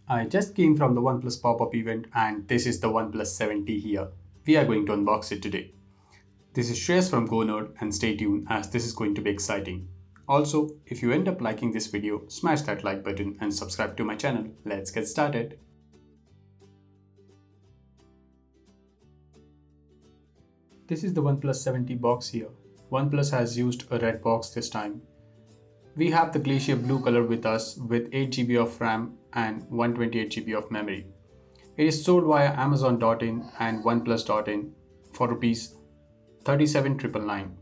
I just came from the OnePlus pop-up event and this is the OnePlus 70 here. We are going to unbox it today. This is Shreyas from GoNerd and stay tuned as this is going to be exciting. Also, if you end up liking this video, smash that like button and subscribe to my channel. Let's get started. This is the OnePlus 70 box here. OnePlus has used a red box this time. We have the glacier blue color with us with 8 GB of RAM and 128 GB of memory. It is sold via Amazon.in and OnePlus.in for Rs 37,999.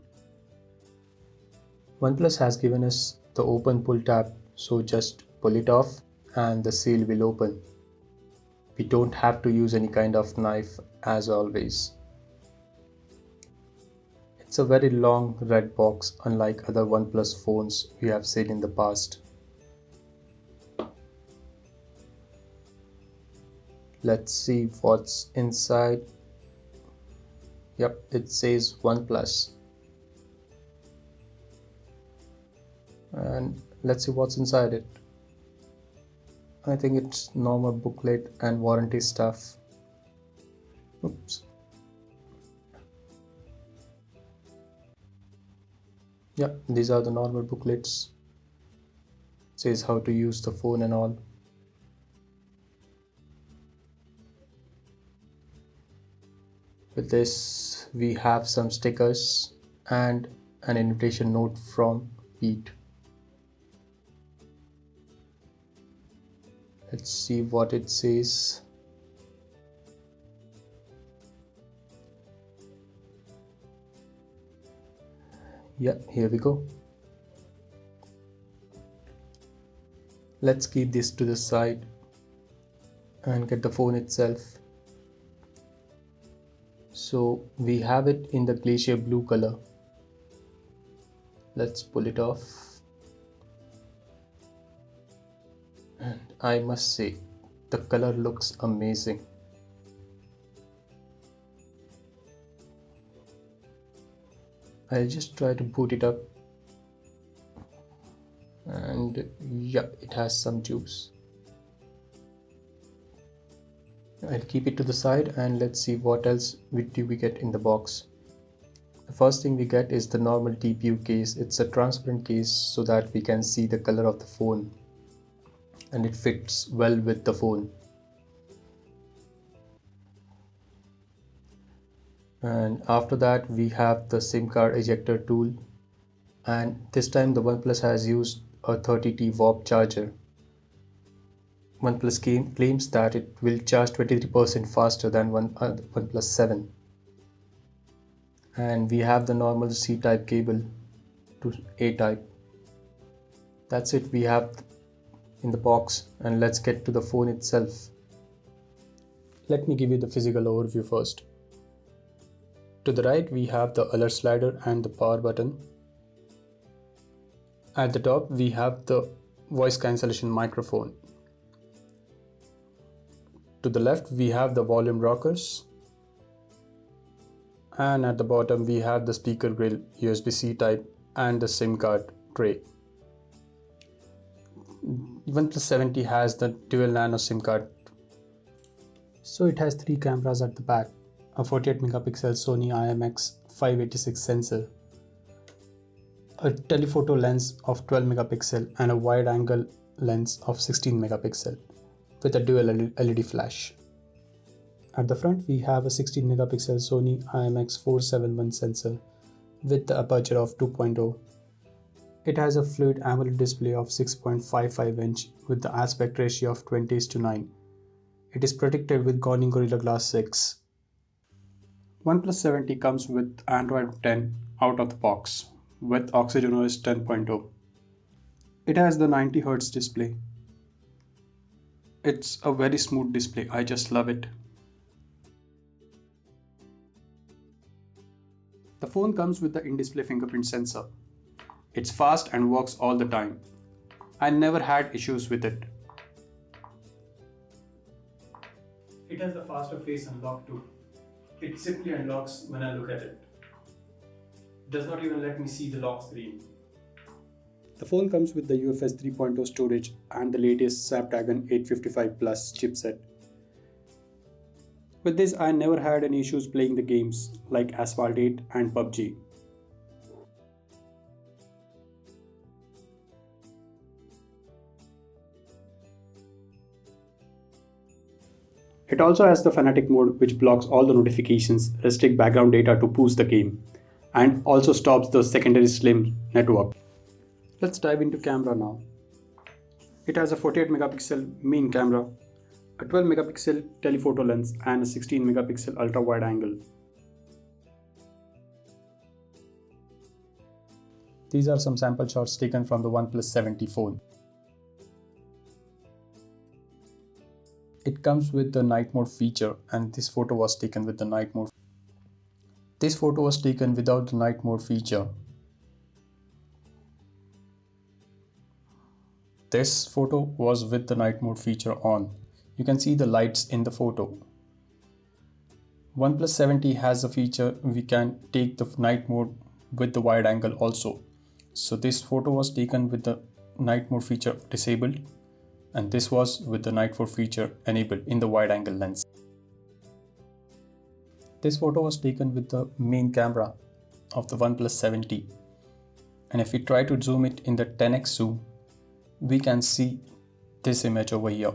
OnePlus has given us the open pull tab, so just pull it off and the seal will open. We don't have to use any kind of knife as always. It's a very long red box unlike other OnePlus phones we have seen in the past. Let's see what's inside. Yep, it says OnePlus. And let's see what's inside it. I think it's normal booklet and warranty stuff. Oops. Yep, these are the normal booklets. It says how to use the phone and all. With this, we have some stickers and an invitation note from Pete. Let's see what it says. Yeah, here we go. Let's keep this to the side and get the phone itself. So we have it in the glacier blue color. Let's pull it off. And I must say, the color looks amazing. I'll just try to boot it up. And yeah, it has some juice. I'll keep it to the side and let's see what else do we get in the box. The first thing we get is the normal TPU case. It's a transparent case so that we can see the color of the phone and it fits well with the phone. And after that we have the SIM card ejector tool, and this time the OnePlus has used a 30T warp charger. OnePlus claims that it will charge 23% faster than OnePlus 7. And we have the normal C-type cable to A-type. That's it we have in the box, and let's get to the phone itself. Let me give you the physical overview first. To the right we have the alert slider and the power button. At the top we have the voice cancellation microphone. To the left we have the volume rockers. And at the bottom we have the speaker grill, USB-C type and the SIM card tray. OnePlus 70 has the dual nano SIM card. So it has 3 cameras at the back, a 48 megapixel Sony IMX586 sensor, a telephoto lens of 12 megapixel and a wide angle lens of 16 megapixel with a dual LED flash. At the front we have a 16 megapixel Sony IMX471 sensor with the aperture of 2.0. It has a fluid AMOLED display of 6.55 inch with the aspect ratio of 20:9. It is protected with Gorilla Glass 6. OnePlus 70 comes with Android 10 out of the box with Adreno 10.0. It has the 90Hz display. It's a very smooth display, I just love it. The phone comes with the in-display fingerprint sensor. It's fast and works all the time. I never had issues with it. It has the faster face unlock too. It simply unlocks when I look at it. It does not even let me see the lock screen. The phone comes with the UFS 3.0 storage and the latest Snapdragon 855 Plus chipset. With this, I never had any issues playing the games like Asphalt 8 and PUBG. It also has the Fanatic mode, which blocks all the notifications, restricts background data to boost the game, and also stops the secondary SLIM network. Let's dive into camera now. It has a 48 megapixel main camera, a 12 megapixel telephoto lens, and a 16 megapixel ultra wide angle. These are some sample shots taken from the OnePlus 70 phone. It comes with the night mode feature, and this photo was taken with the night mode. This photo was taken without the night mode feature. This photo was with the night mode feature on. You can see the lights in the photo. OnePlus 70 has a feature we can take the night mode with the wide angle also. So this photo was taken with the night mode feature disabled, and this was with the night mode feature enabled in the wide angle lens. This photo was taken with the main camera of the OnePlus 70, and if we try to zoom it in the 10x zoom, we can see this image over here.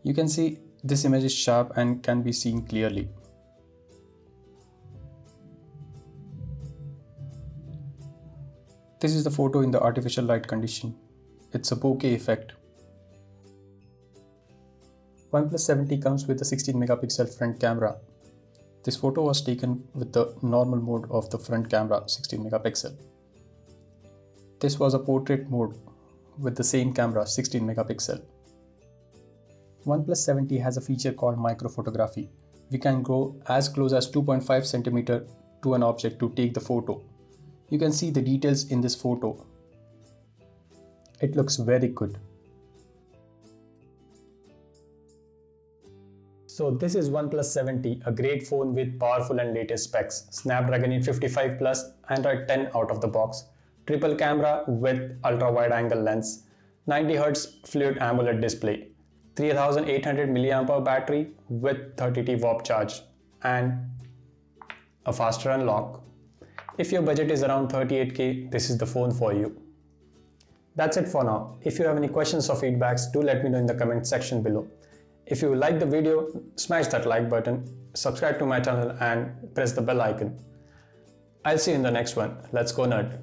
You can see this image is sharp and can be seen clearly. This is the photo in the artificial light condition. It's a bokeh effect. OnePlus 70 comes with a 16 megapixel front camera. This photo was taken with the normal mode of the front camera, 16 megapixel. This was a portrait mode with the same camera, 16 megapixel. OnePlus 70 has a feature called micro photography. We can go as close as 2.5 cm to an object to take the photo. You can see the details in this photo. It looks very good. So this is OnePlus 70, a great phone with powerful and latest specs. Snapdragon 855 Plus, Android 10 out of the box, triple camera with ultra wide angle lens, 90Hz fluid AMOLED display, 3800 mAh battery with 30T warp charge, and a faster unlock. If your budget is around 38k, this is the phone for you. That's it for now. If you have any questions or feedbacks, do let me know in the comment section below. If you like the video, smash that like button, subscribe to my channel and press the bell icon. I'll see you in the next one. Let's go nerd.